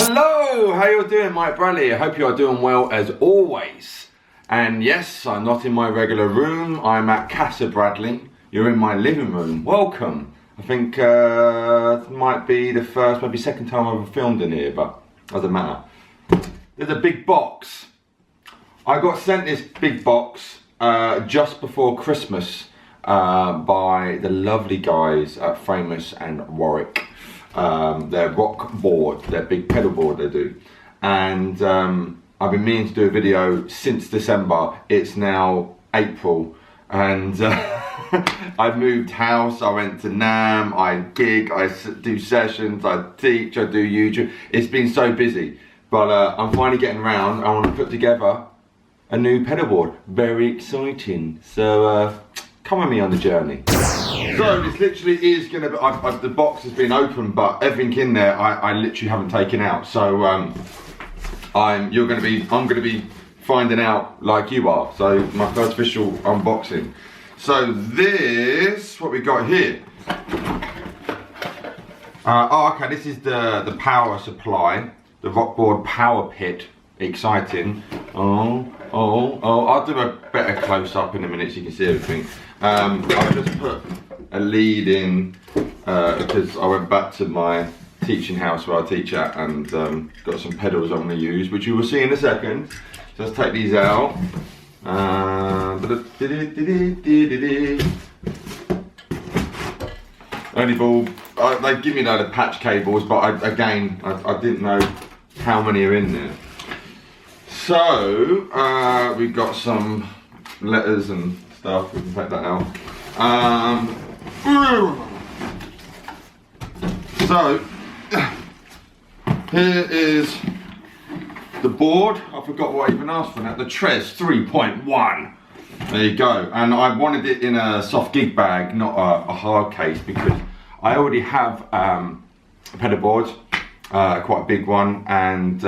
Hello, how you doing, Mike Bradley? I hope you are doing well as always. And yes, I'm not in my regular room. I'm at Casa Bradley. You're in my living room. Welcome. I think it might be the first, maybe second time I've ever filmed in here, but doesn't matter. There's a big box. I got sent this big box just before Christmas by the lovely guys at Phonix and Warwick. Their RockBoard, their big pedal board they do. And I've been meaning to do a video since December. It's now April and I've moved house, I went to NAM, I gig, I do sessions, I teach, I do YouTube. It's been so busy, but I'm finally getting around. I want to put together a new pedal board. Very exciting. So come with me on the journey. So this literally is going to be, the box has been open, but everything in there I literally haven't taken out. So I'm going to be finding out like you are. So my first official unboxing. So this, what we got here. Oh, okay, this is the power supply, the RockBoard power pit. Exciting. Oh, I'll do a better close up in a minute so you can see everything. I've just put a lead in because I went back to my teaching house where I teach at and got some pedals I'm going to use, which you will see in a second. So let's take these out. Only ball, they give me a load of patch cables, but I didn't know how many are in there. So we've got some letters and stuff, we can take that out. So here is the board. I forgot what I even asked for that. The Tres 3.1. There you go. And I wanted it in a soft gig bag, not a hard case, because I already have a pedal board, quite a big one, and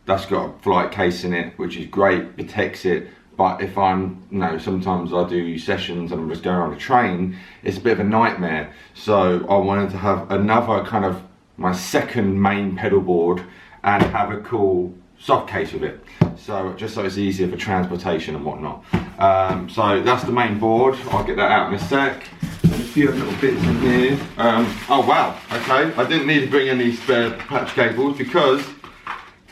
that's got a flight case in it, which is great, protects it. But if I'm, sometimes I do sessions and I'm just going on a train, it's a bit of a nightmare. So I wanted to have another kind of, my second main pedal board and have a cool soft case with it. So just so it's easier for transportation and whatnot. So that's the main board. I'll get that out in a sec. And a few little bits in here. Oh wow, okay. I didn't need to bring any spare patch cables because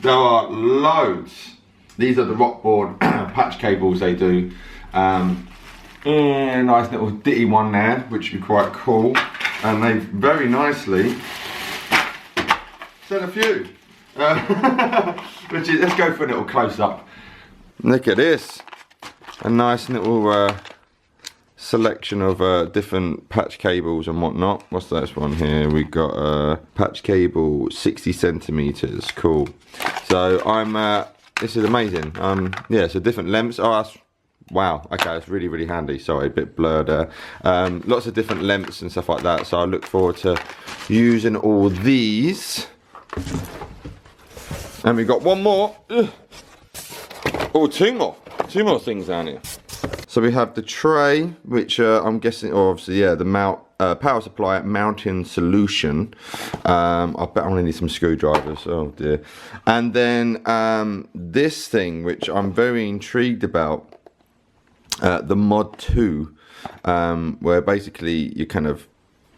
there are loads. These are the RockBoard patch cables they do. And a nice little ditty one there, which would be quite cool. And they very nicely sent a few. Let's go for a little close up. Look at this. A nice little selection of different patch cables and whatnot. What's this one here? We've got a patch cable 60 centimeters. Cool. So this is amazing. Yeah, so different lengths. Oh, that's, wow. Okay, that's really, really handy. Sorry, a bit blurred there. Lots of different lengths and stuff like that. So I look forward to using all these. And we've got one more. Oh, two more things down here. So we have the tray, which I'm guessing, or obviously, yeah, the power supply mounting solution. I bet I'm gonna need some screwdrivers. Oh dear. And then this thing, which I'm very intrigued about, the Mod 2, where basically you kind of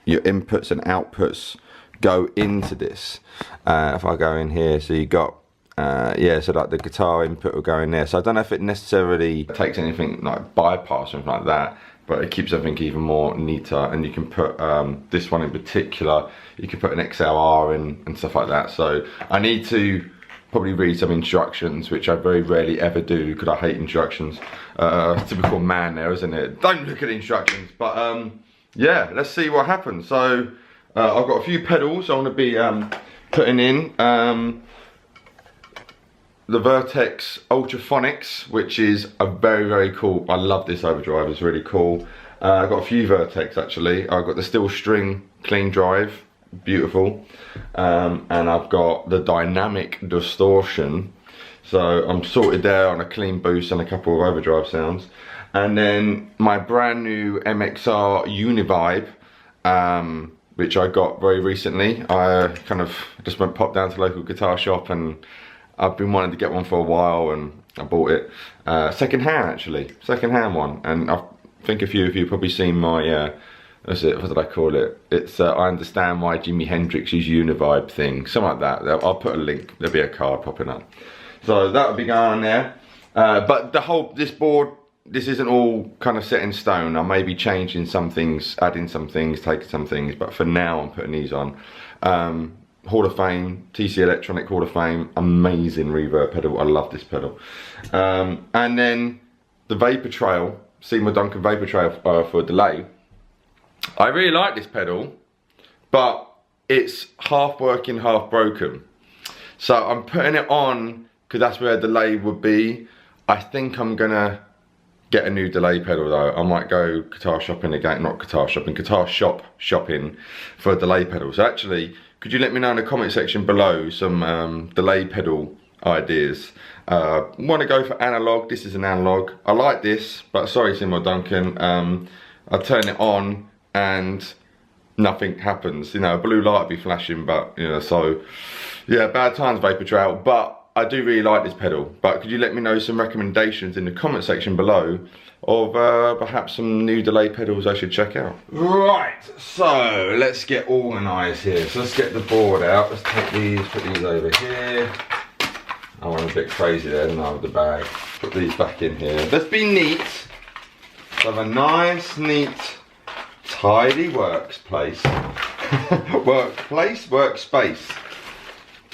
your inputs and outputs go into this. If I go in here, so you got yeah, so like the guitar input will go in there. So I don't know if it necessarily takes anything like bypass or anything like that, but it keeps everything even more neater. And you can put this one in particular, you can put an XLR in and stuff like that. So I need to probably read some instructions, which I very rarely ever do because I hate instructions. Typical man there, isn't it? Don't look at instructions. But yeah, let's see what happens. So I've got a few pedals I want to be putting in. The Vertex Ultra Phonix, which is a very, very cool, I love this overdrive, it's really cool. I've got a few Vertex actually. I've got the steel string clean drive, beautiful. And I've got the dynamic distortion. So I'm sorted there on a clean boost and a couple of overdrive sounds. And then my brand new MXR Univibe, which I got very recently. I kind of just popped down to the local guitar shop, and I've been wanting to get one for a while, and I bought it second hand, actually, second hand one. And I think a few of you have probably seen my what did I call it? It's I understand why Jimi Hendrix's Univibe thing, something like that. I'll put a link. There'll be a card popping up. So that'll be going on there. But this board, this isn't all kind of set in stone. I may be changing some things, adding some things, taking some things, but for now I'm putting these on. Hall of Fame, TC Electronic Hall of Fame, amazing reverb pedal. I love this pedal. And then the Vapor Trail, Seymour Duncan Vapor Trail for delay. I really like this pedal, but it's half working, half broken. So I'm putting it on because that's where delay would be. I think I'm gonna get a new delay pedal though. I might go guitar shopping again, not guitar shopping, guitar shopping for a delay pedal. So actually, could you let me know in the comment section below some delay pedal ideas? Want to go for analog? This is an analog. I like this, but sorry, Seymour Duncan. I turn it on and nothing happens. You know, a blue light will be flashing, but you know, so yeah, bad times, Vapor Trail. But I do really like this pedal. But could you let me know some recommendations in the comment section below of perhaps some new delay pedals I should check out? Right, so let's get organised here. So let's get the board out. Let's take these, put these over here. I went a bit crazy there, didn't I, with the bag. Put these back in here. Let's be neat. So have a nice, neat, tidy workspace. Workspace.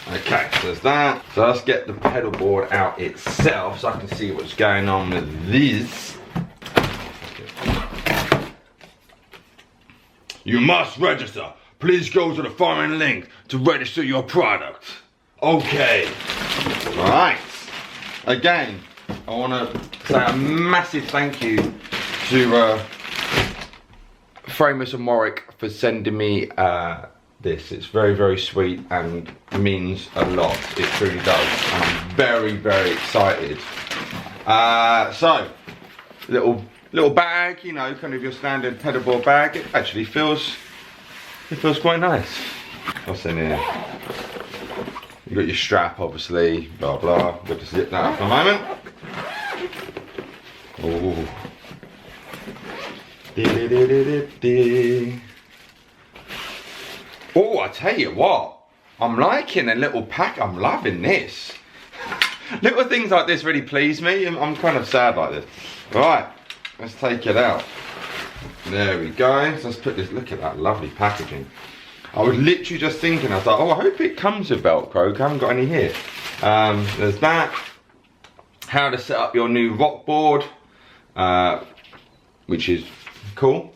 Okay, so there's that. So let's get the pedal board out itself so I can see what's going on with this. You must register. Please go to the following link to register your product. Okay. Alright. Again, I want to say a massive thank you to Framus and Warwick for sending me this. It's very, very sweet and means a lot. It truly does. I'm very, very excited. So, little bag, you know, kind of your standard pedalboard bag. It actually feels quite nice. What's in here? You got your strap, obviously. Blah blah. We'll just zip that up for a moment. Oh. Oh, I tell you what, I'm liking a little pack. I'm loving this. Little things like this really please me. I'm kind of sad like this. Right, let's take it out. There we go. So let's put this. Look at that lovely packaging. I was literally just thinking, I was like, oh, I hope it comes with Velcro. I haven't got any here. There's that. How to set up your new RockBoard, which is cool.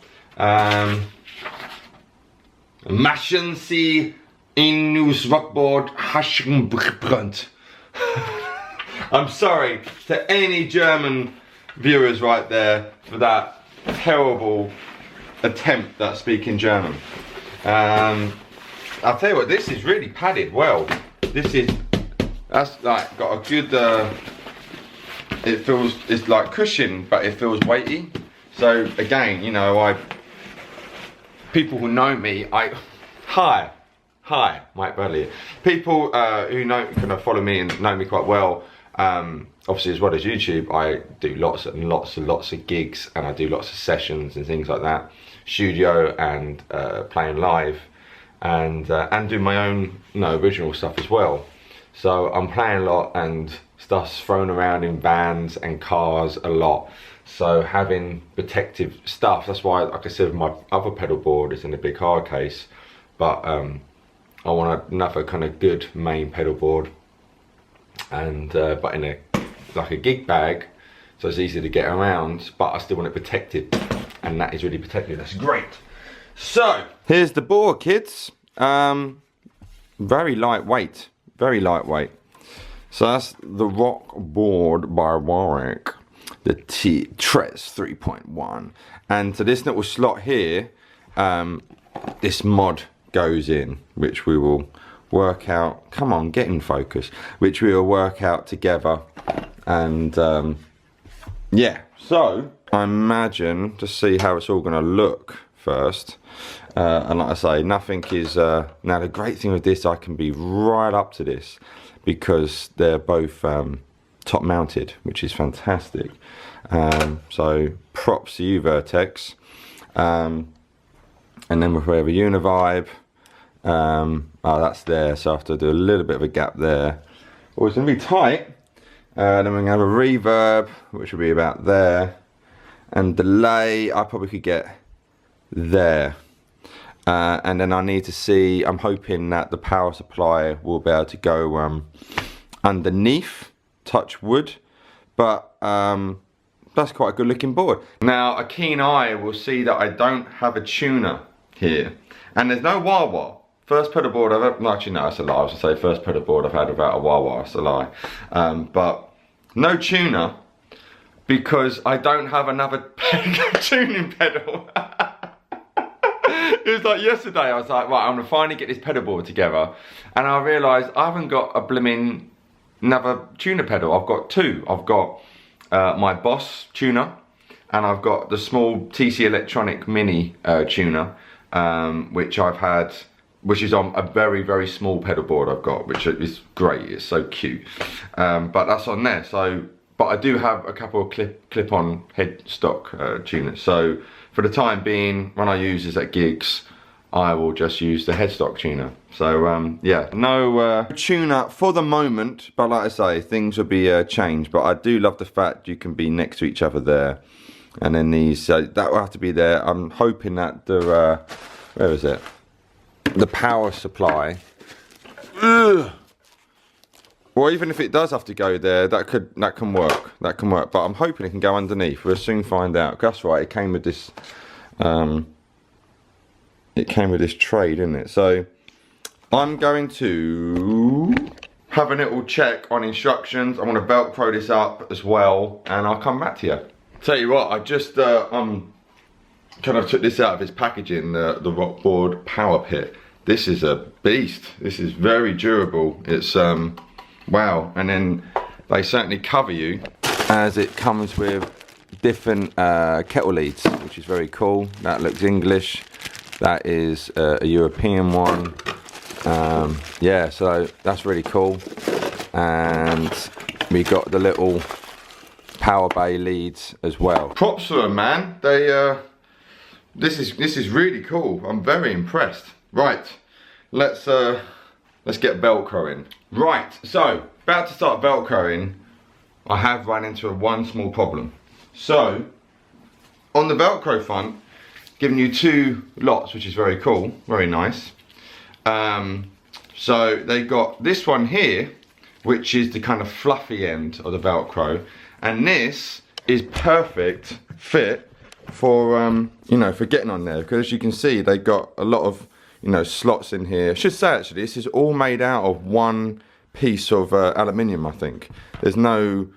Machen Sie ein neues RockBoard. I'm sorry to any German viewers right there for that terrible attempt at speaking German. I'll tell you what, this is really padded well. That's like got a good, it's like cushion, but it feels weighty. So again, you know, people who know me, hi, Mike Bradley. People who kind of follow me and know me quite well, obviously as well as YouTube, I do lots and lots of gigs, and I do lots of sessions and things like that, studio and playing live, and do my own original stuff as well. So I'm playing a lot and stuff's thrown around in vans and cars a lot. So having protective stuff, that's why, like I said, my other pedal board is in a big hard case, but I want another kind of good main pedal board, and but in like a gig bag, so it's easy to get around, but I still want it protected, and that is really protected. That's great. So here's the board, kids. Very lightweight, very lightweight. So that's the RockBoard by Warwick, the Tres 3.1, and to this little slot here, this mod goes in, which we will work out. Come on, get in focus. Which we will work out together, and yeah. So I imagine to see how it's all going to look first. And like I say, nothing is, now the great thing with this, I can be right up to this because they're both top mounted, which is fantastic. So props to you, Vertex. And then we have a Univibe. Oh, that's there, so I have to do a little bit of a gap there. Oh, it's going to be tight. Then we're going to have a reverb, which will be about there. And delay, I probably could get there. And then I need to see, I'm hoping that the power supply will be able to go underneath, touch wood. But that's quite a good looking board. Now, a keen eye will see that I don't have a tuner here. And there's no wah-wah. First pedal board I've ever, actually no, that's a lie. I was going to say first pedal board I've had without a wah-wah, that's a lie. But no tuner because I don't have another tuning pedal. It was like yesterday, I was like, right, I'm going to finally get this pedal board together. And I realised I haven't got a blooming another tuner pedal. I've got two. I've got my Boss tuner and I've got the small TC Electronic Mini tuner, which I've had, which is on a very, very small pedal board I've got, which is great, it's so cute. But that's on there, so, but I do have a couple of clip-on headstock tuners. So for the time being, when I use this at gigs, I will just use the headstock tuner. So yeah, no tuner for the moment, but like I say, things will be changed. But I do love the fact you can be next to each other there. And then these, that will have to be there. I'm hoping that the, where is it? The power supply, or even if it does have to go there, that can work. But I'm hoping it can go underneath. We'll soon find out. That's right. It came with this. It came with this tray, didn't it? So I'm going to have a little check on instructions. I'm going to Velcro this up as well, and I'll come back to you. Tell you what, I just kind of took this out of its packaging, the RockBoard Power Pit. This is a beast. This is very durable. It's wow. And then they certainly cover you, as it comes with different kettle leads, which is very cool. That looks English. That is a European one. Yeah, so that's really cool. And we got the little power bay leads as well. Props to them, man. They this is really cool. I'm very impressed. Right, let's get Velcroing. Right, so about to start Velcroing. I have run into one small problem. So on the Velcro front, giving you two lots, which is very cool, very nice. So they got this one here, which is the kind of fluffy end of the Velcro, and this is perfect fit for you know, for getting on there, because as you can see, they got a lot of, you know, slots in here. I should say actually, this is all made out of one piece of aluminium. I think there's no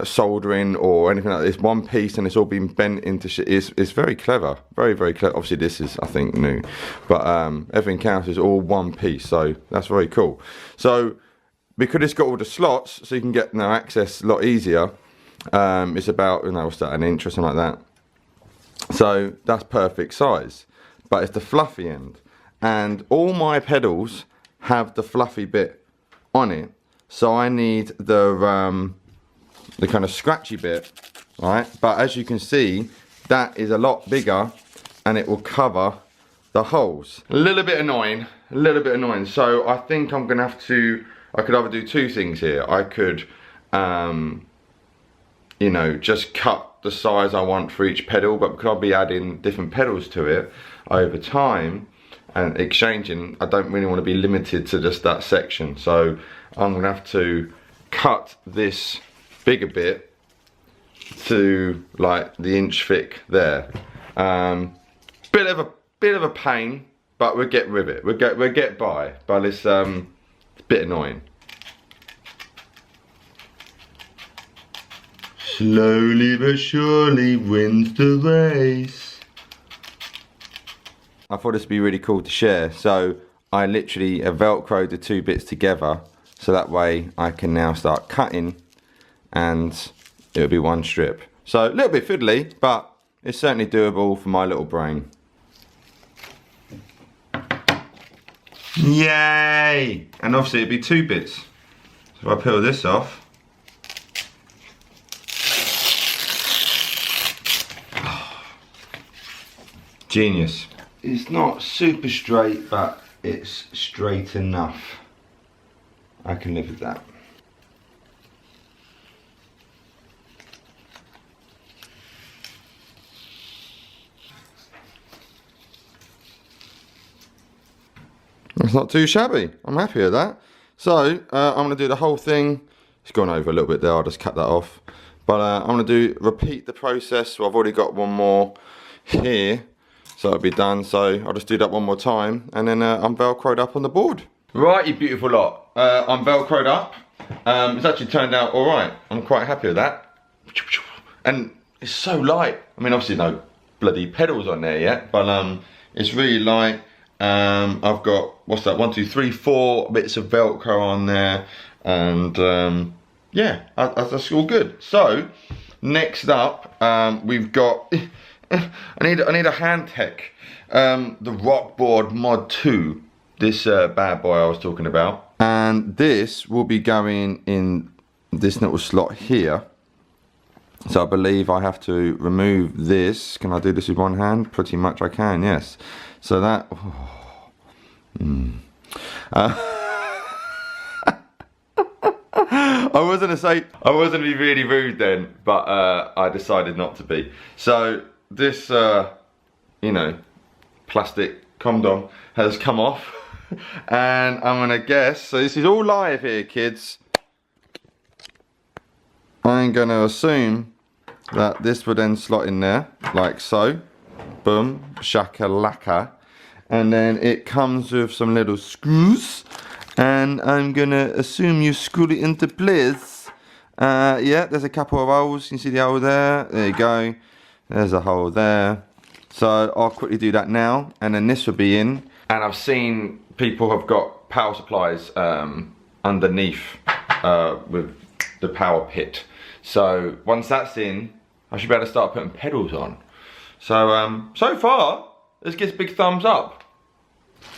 soldering or anything like that. It's one piece and it's all been bent into shit. It's very clever, very, very clever. Obviously this is, I think, new, but everything else is all one piece, so that's very cool. So because it's got all the slots, so you can get access a lot easier. It's about, you know, what's that, an inch or something like that. So that's perfect size, but it's the fluffy end, and all my pedals have the fluffy bit on it. So I need the kind of scratchy bit, right? But as you can see, that is a lot bigger, and it will cover the holes. A little bit annoying, a little bit annoying. So I think I'm gonna have to, I could either do two things here. I could, you know, just cut the size I want for each pedal, but because I'll be adding different pedals to it over time and exchanging, I don't really want to be limited to just that section. So I'm gonna have to cut this bigger bit to like the inch thick there. Bit of a pain, but we'll get with it. We'll get by, but it's a bit annoying. Slowly but surely wins the race. I thought this would be really cool to share. So I literally have Velcroed the two bits together, so that way I can now start cutting and it'll be one strip. So a little bit fiddly, but it's certainly doable for my little brain. Yay! And obviously it'd be 2 bits. So if I peel this off. Genius. It's not super straight, but it's straight enough. I can live with that. It's not too shabby. I'm happy with that. So I'm going to do the whole thing. It's gone over a little bit there. I'll just cut that off. But I'm going to repeat the process. So I've already got one more here. So it'll be done. So I'll just do that one more time. And then I'm Velcroed up on the board. Right, you beautiful lot. I'm Velcroed up. It's actually turned out all right. I'm quite happy with that. And it's so light. I mean, obviously no bloody pedals on there yet. But it's really light. I've got, what's that, 1, 2, 3, 4 bits of Velcro on there, and yeah, that's all good. So next up, we've got I need a hand tech, the RockBoard Mod 2, this bad boy I was talking about, and this will be going in this little slot here. So I believe I have to remove this. Can I do this with one hand? Pretty much I can, yes. So that, I wasn't going to be really rude then, but I decided not to be. So this, you know, plastic condom has come off, and I'm gonna guess. So this is all live here, kids. I'm gonna assume that this would then slot in there, like so. Boom, shakalaka. And then it comes with some little screws. And I'm gonna assume you screw it into place. Yeah, there's a couple of holes. You can see the hole there. There you go. There's a hole there. So I'll quickly do that now. And then this will be in. And I've seen people have got power supplies underneath with the power pit. So once that's in, I should be able to start putting pedals on. So, so far, this gets big thumbs up.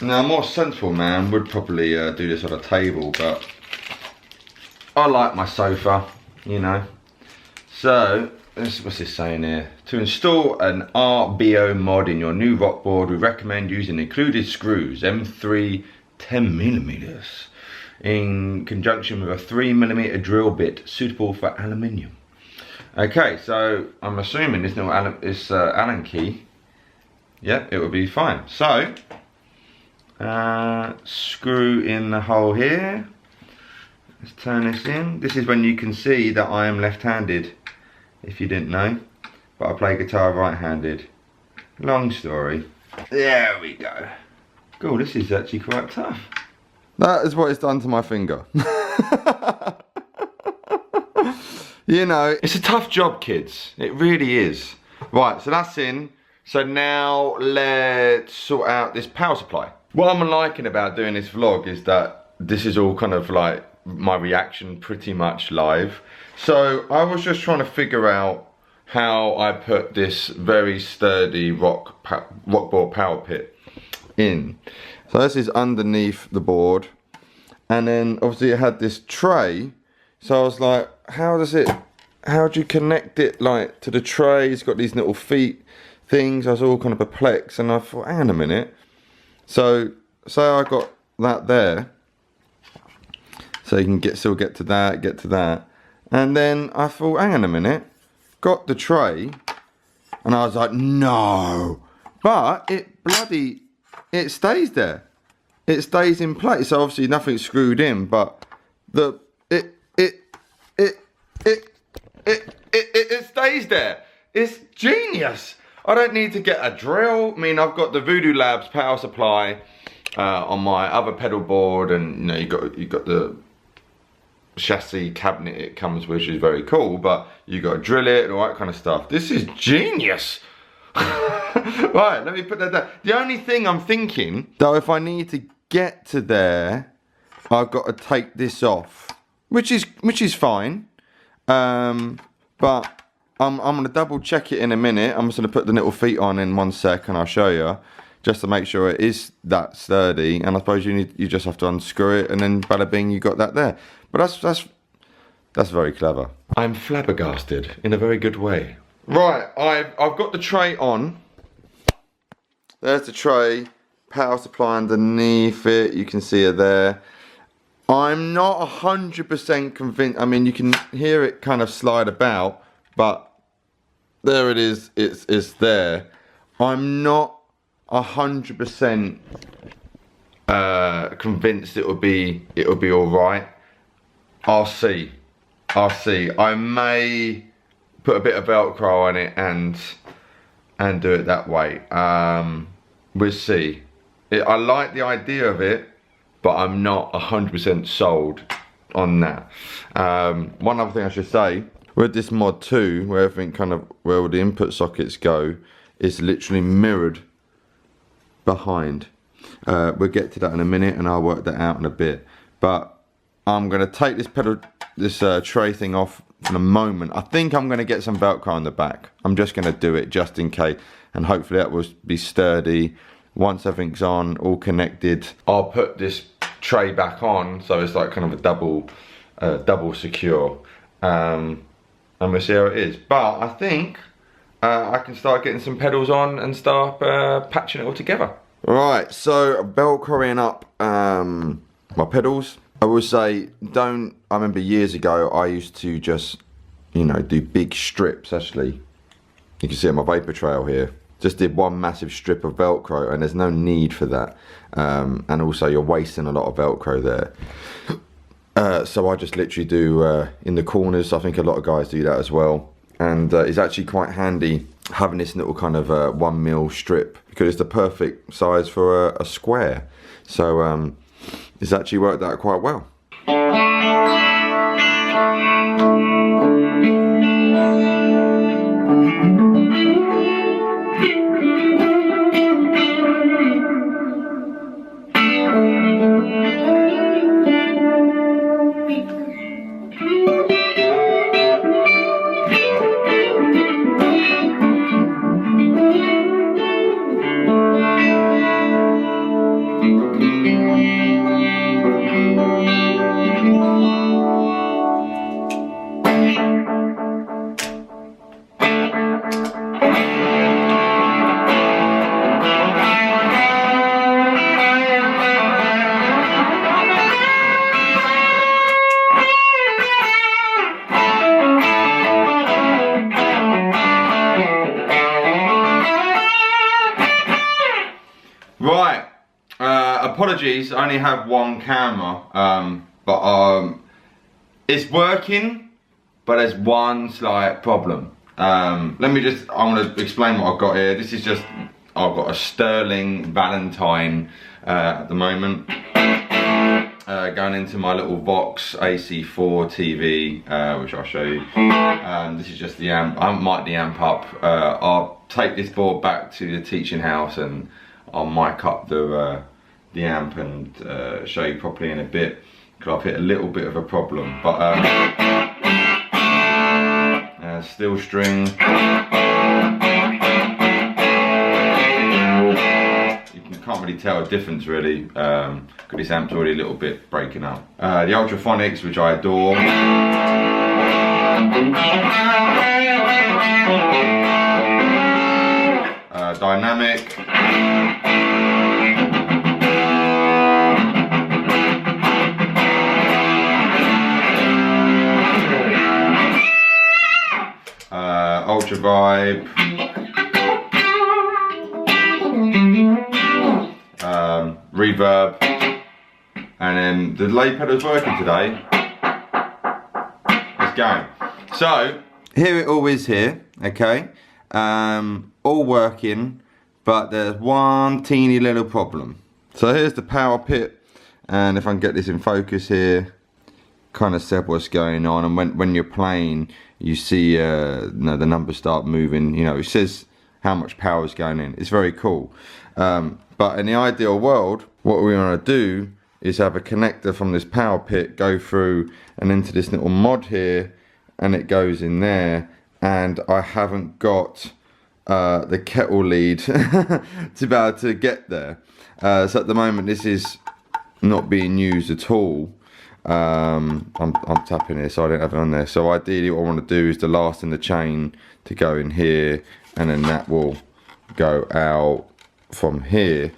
Now, a more sensible man would probably do this on a table, but I like my sofa, you know. So, what's this saying here? To install an RBO mod in your new RockBoard, we recommend using included screws, M3 10mm, in conjunction with a 3mm drill bit suitable for aluminium. Okay, so I'm assuming this little Allen key, yeah, it will be fine. So, screw in the hole here. Let's turn this in. This is when you can see that I am left-handed, if you didn't know, but I play guitar right-handed. Long story. There we go. Cool, this is actually quite tough. That is what it's done to my finger. You know, it's a tough job, kids. It really is. Right, so that's in. So now let's sort out this power supply. What I'm liking about doing this vlog is that this is all kind of like my reaction pretty much live. So I was just trying to figure out how I put this very sturdy RockBoard power pit in. So this is underneath the board. And then obviously it had this tray. So I was like, how do you connect it like to the tray? It's got these little feet things. I was all kind of perplexed, and I thought, hang on a minute. So I got that there. So you can still get to that. And then I thought, hang on a minute. Got the tray, and I was like, no. But it stays there. It stays in place. So obviously nothing's screwed in, but it stays there. It's genius. I don't need to get a drill. I mean, I've got the Voodoo Labs power supply on my other pedal board, and you know, you got the chassis cabinet it comes with, which is very cool, but you got to drill it and all that kind of stuff. This is genius. Right, let me put that down. The only thing I'm thinking, though, if I need to get to there, I've got to take this off, which is fine. But I'm going to double check it in a minute. I'm just going to put the little feet on in 1 sec and I'll show you. just to make sure it is that sturdy. And I suppose you just have to unscrew it, and then bada bing, you got that there. But that's very clever. I'm flabbergasted in a very good way. Right, I've got the tray on. There's the tray, power supply underneath it. You can see it there. I'm not 100% convinced. I mean, you can hear it kind of slide about, but there it is. It's there. I'm not 100% convinced it'll be all right. I'll see. I may put a bit of Velcro on it and do it that way. We'll see. I like the idea of it, but I'm not 100% sold on that. One other thing I should say, with this mod 2, where everything where all the input sockets go, is literally mirrored behind. We'll get to that in a minute, and I'll work that out in a bit. But I'm gonna take this tray thing off in a moment. I think I'm gonna get some Velcro on the back. I'm just gonna do it just in case, and hopefully that will be sturdy. Once everything's on, all connected, I'll put this tray back on, so it's like kind of a double secure, and we'll see how it is. But I think I can start getting some pedals on and start patching it all together. Right, so Velcroing up my pedals. I will say, I remember years ago I used to just, do big strips. Actually, you can see on my vapor trail here, just did one massive strip of Velcro, and there's no need for that. And also you're wasting a lot of Velcro there. So I just literally do in the corners. I think a lot of guys do that as well. And it's actually quite handy having this little kind of 1mm strip, because it's the perfect size for a square. So it's actually worked out quite well. Right, apologies, I only have one camera, but it's working, but there's one slight problem. I want to explain what I've got here. This is just, I've got a Sterling Valentine at the moment, going into my little Vox AC4 TV, which I'll show you. This is just the amp. I haven't mic'd the amp up. I'll take this board back to the teaching house and I'll mic up the amp and show you properly in a bit, because I've hit a little bit of a problem. But steel string. You can't really tell a difference really, because this amp's already a little bit breaking up. The Ultra Phonix, which I adore. Dynamic. Ultra Vibe. Reverb. And then the delay pedal's working today. It's going. So here it all is here, okay? All working, but there's one teeny little problem. So here's the power pit, and if I can get this in focus here, kind of see what's going on. And when you're playing, you see the numbers start moving. It says how much power is going in. It's very cool. But in the ideal world, what we want to do is have a connector from this power pit go through and into this little mod here, and it goes in there. And I haven't got the kettle lead to be able to get there. So at the moment this is not being used at all. I'm tapping here so I don't have it on there. So ideally what I want to do is the last in the chain to go in here, and then that will go out from here.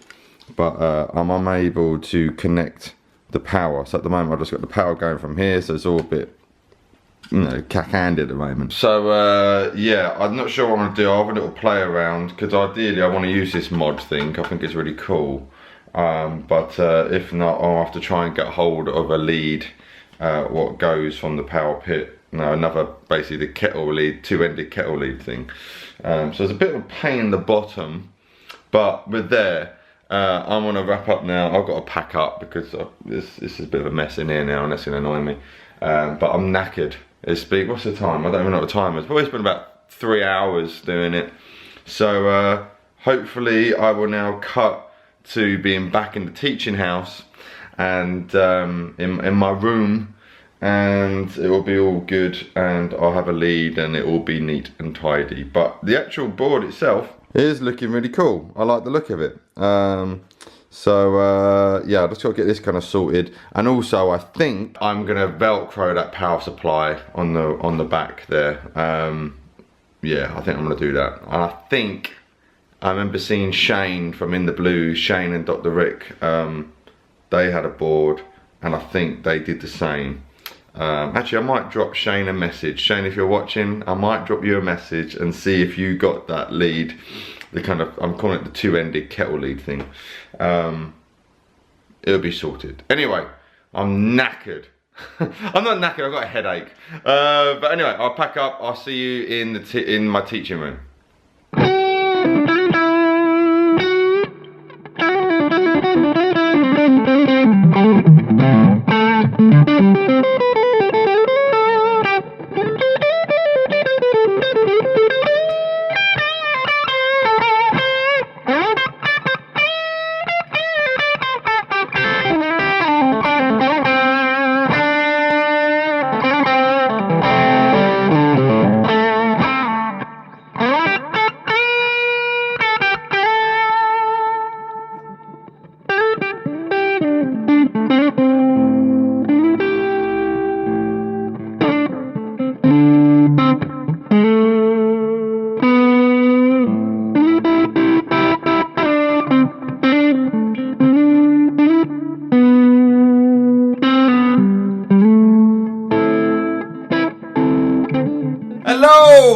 But I'm unable to connect the power. So at the moment I've just got the power going from here, so it's all a bit, you know, cack-handed at the moment. So yeah, I'm not sure what I'm going to do. I'll have a little play around, because ideally I want to use this mod thing. I think it's really cool. But if not, I'll have to try and get hold of a lead what goes from the power pit. No, another, basically the kettle lead, two-ended kettle lead thing. So it's a bit of a pain in the bottom, but we're there. I'm gonna wrap up now. I've got to pack up because this is a bit of a mess in here now, and that's gonna annoy me. But I'm knackered. It's been, what's the time? I don't even know what the time is. Probably spent about 3 hours doing it. So hopefully I will now cut to being back in the teaching house and in my room, and it will be all good, and I'll have a lead and it will be neat and tidy. But the actual board itself is looking really cool. I like the look of it. So yeah, I just got to get this kind of sorted, and also I think I'm gonna Velcro that power supply on the back there. Yeah, I think I'm gonna do that. And I think I remember seeing Shane from In the Blues, Shane and Dr. Rick. They had a board, and I think they did the same. Actually, I might drop Shane a message. Shane, if you're watching, I might drop you a message and see if you got that lead. The kind of, I'm calling it the two-ended kettle lead thing. It'll be sorted. Anyway, I'm knackered. I'm not knackered, I've got a headache. But anyway, I'll pack up. I'll see you in my teaching room.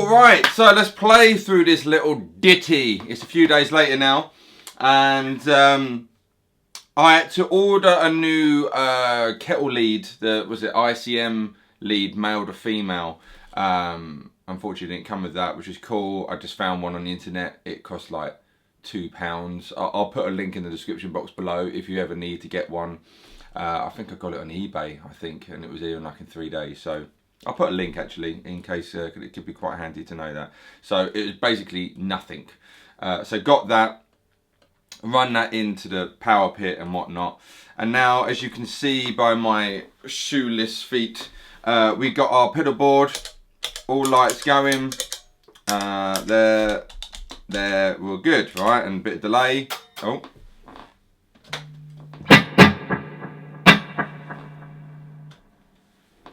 Right, so let's play through this little ditty. It's a few days later now, and I had to order a new kettle lead. Was it ICM lead, male to female? Unfortunately, it didn't come with that, which is cool. I just found one on the internet. It cost like £2. I'll put a link in the description box below if you ever need to get one. I think I got it on eBay, and it was here in like in 3 days. So I'll put a link actually in case it could be quite handy to know that. So it was basically nothing. So got that, run that into the power pit and whatnot. And now, as you can see by my shoeless feet, we got our pedal board, all lights going. There, we're good, right? And a bit of delay. Oh.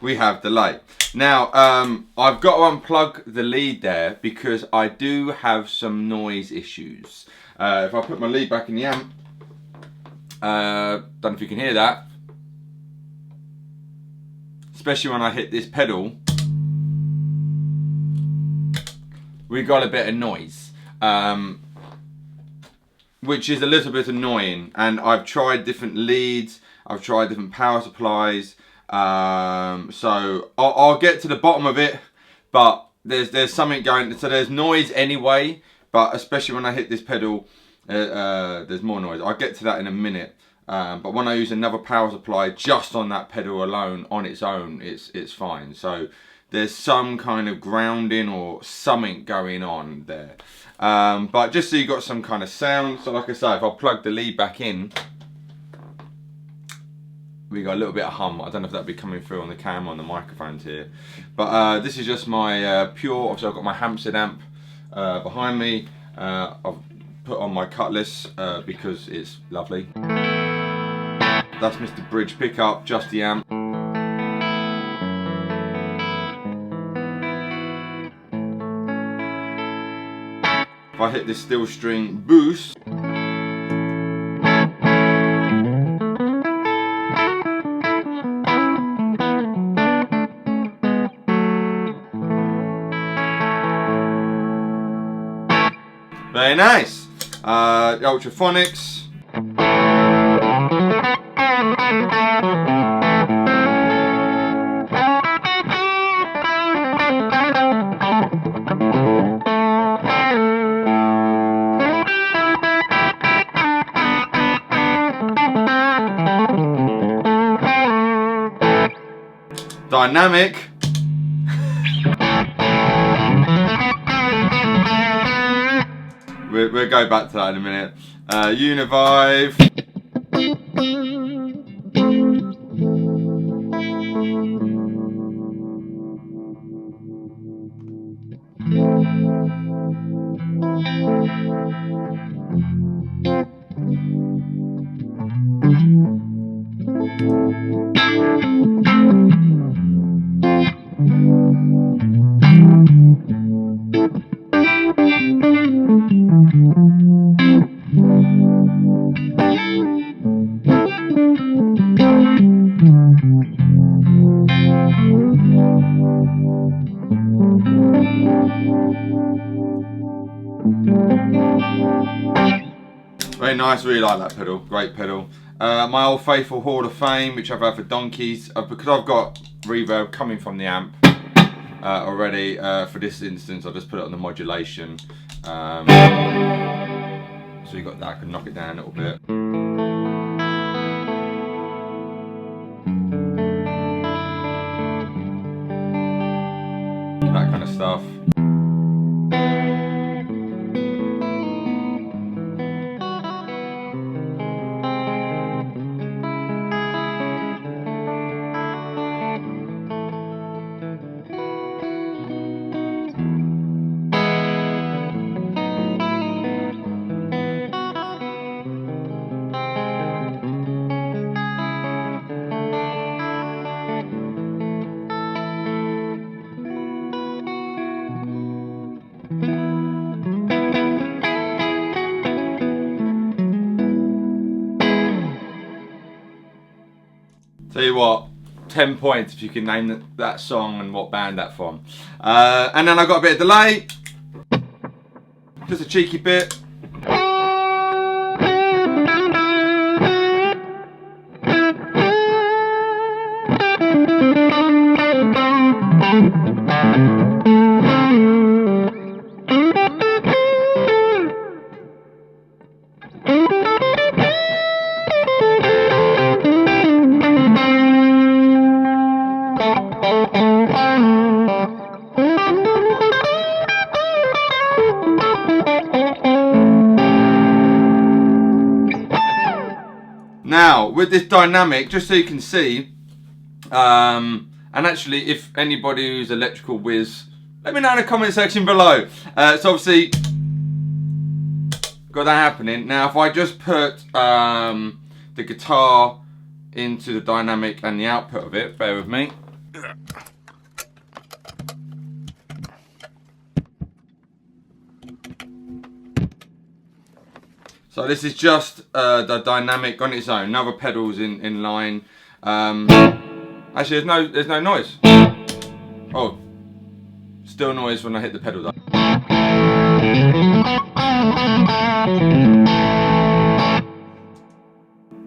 We have delay. Now, I've got to unplug the lead there because I do have some noise issues. If I put my lead back in the amp, don't know if you can hear that, especially when I hit this pedal, we got a bit of noise, which is a little bit annoying. And I've tried different leads, I've tried different power supplies. So I'll get to the bottom of it, but there's something going. So there's noise anyway, but especially when I hit this pedal, there's more noise. I'll get to that in a minute. But when I use another power supply just on that pedal alone, on its own, it's fine. So there's some kind of grounding or something going on there. But just so you got some kind of sound. So like I say, if I plug the lead back in, we got a little bit of hum. I don't know if that'll be coming through on the camera, on the microphones here. But this is just my pure, obviously I've got my Hampstead amp Behind me, I've put on my Cutlass because it's lovely. That's Mr. Bridge pickup, just the amp. If I hit this steel string boost, very nice. Ultra Phonix. Dynamic. We'll go back to that in a minute. Univibe. Very nice, really like that pedal, great pedal. My old faithful Hall of Fame, which I've had for donkeys, because I've got reverb coming from the amp already. For this instance, I'll just put it on the modulation. So you got that, I can knock it down a little bit. That kind of stuff. Tell you what, 10 points if you can name that song and what band that's from. And then I got a bit of delay, just a cheeky bit. Now, with this dynamic, just so you can see, and actually, if anybody who's electrical whiz, let me know in the comment section below. So obviously, got that happening. Now, if I just put the guitar into the dynamic and the output of it, bear with me. So this is just the dynamic on its own. Another pedals in line. Actually, there's no noise. Oh, still noise when I hit the pedal though.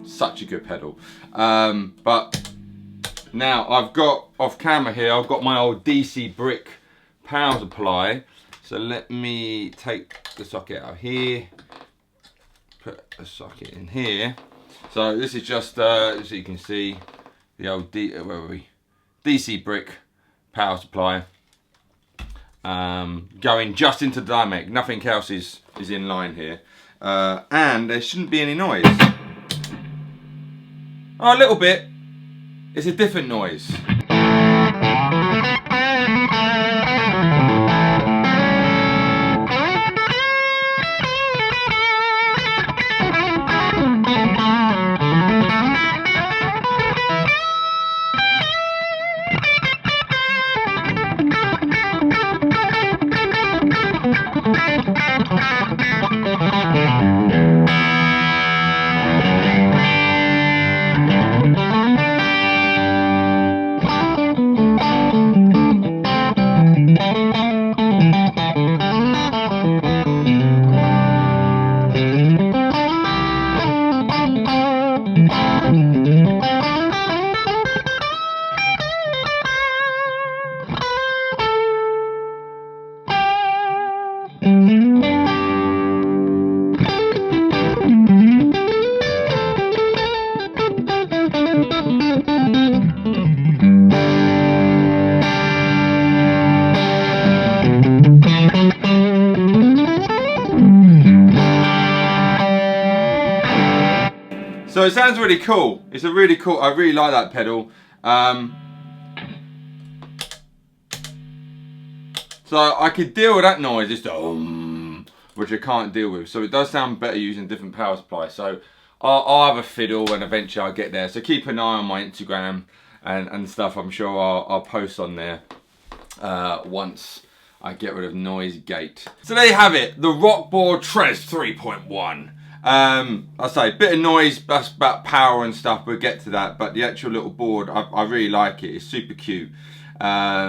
Such a good pedal. But now I've got off camera here. I've got my old DC brick power supply. So let me take the socket out here. Put a socket in here. So this is just so you can see the old DC brick power supply going just into the dynamic. Nothing else is in line here, and there shouldn't be any noise. Oh, a little bit. It's a different noise. it sounds really cool. It's a really cool, I really like that pedal. So I could deal with that noise, just which I can't deal with. So it does sound better using different power supply. So I'll have a fiddle when eventually I get there. So keep an eye on my Instagram and stuff. I'm sure I'll post on there once I get rid of Noise Gate. So there you have it, the RockBoard Trez 3.1. I say, bit of noise, that's about power and stuff, we'll get to that, but the actual little board, I really like it, it's super cute. I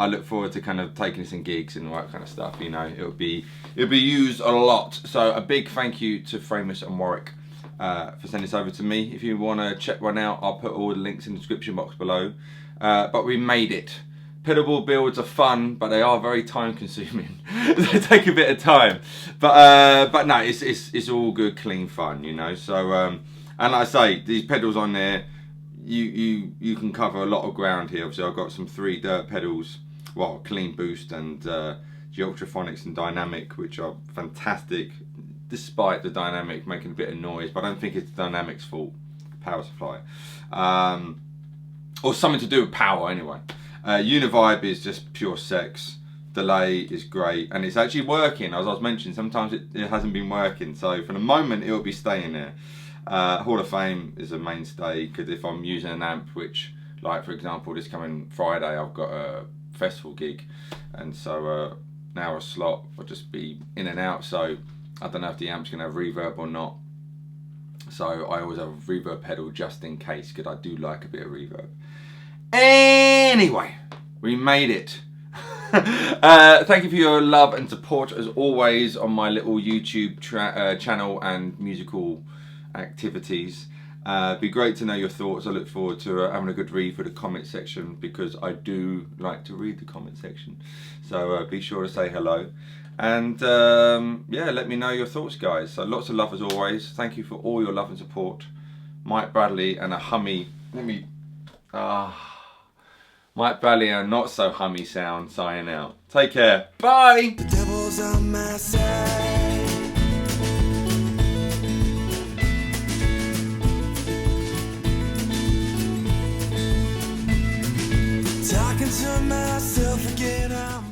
look forward to kind of taking this in gigs and all that kind of stuff, you know, it'll be used a lot. So a big thank you to Phonix and Warwick for sending this over to me. If you want to check one out, I'll put all the links in the description box below. But we made it. Pedalboard builds are fun, but they are very time consuming. They take a bit of time, but no, it's all good, clean fun, you know. So and like I say, these pedals on there, you can cover a lot of ground here. Obviously, I've got some 3 dirt pedals, well, clean boost and the Ultra Phonix and Dynamic, which are fantastic, despite the Dynamic making a bit of noise. But I don't think it's the Dynamic's fault, power supply, or something to do with power anyway. Univibe is just pure sex. Delay is great, and it's actually working. As I was mentioning, sometimes it hasn't been working. So for the moment, it will be staying there. Hall of Fame is a mainstay, because if I'm using an amp, which, like for example, this coming Friday, I've got a festival gig, and so an hour slot will just be in and out. So I don't know if the amp's gonna have reverb or not. So I always have a reverb pedal just in case, because I do like a bit of reverb. Anyway, we made it. Thank you for your love and support as always on my little YouTube channel and musical activities. Be great to know your thoughts. I look forward to having a good read for the comment section, because I do like to read the comment section. So be sure to say hello, and yeah, let me know your thoughts, guys. So lots of love as always. Thank you for all your love and support. Mike Bradley and a hummy. Mike Bradley and a not so hummy sound signing out. Take care. Bye. The devil's on my side. Talking to myself again.